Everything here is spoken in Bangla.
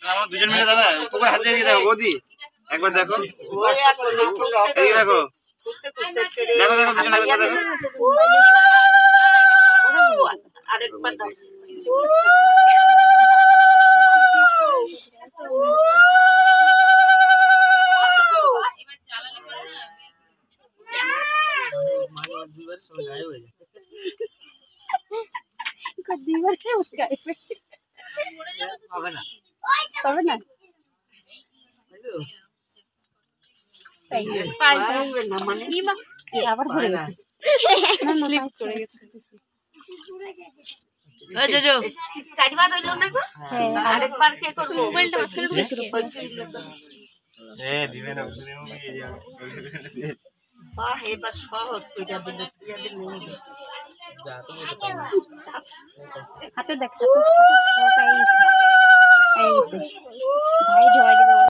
আমার দুজন মিলে দাদা পুকুর হাত দিয়ে দেখো বৌদি একবার দেখো এই দেখো দেখো দেখো দুজন একবার দেখো আরেকবার দাও আবার ঘুরে গেছে স্লিপ করে গেছে চারবার হইলো না গো আরেকবার কে করবে মোবাইলটা মাঝখানে দিয়েছিল দিবে না বাহ এবার সহজ কইরা দিল নেই হাতে দেখ ভাই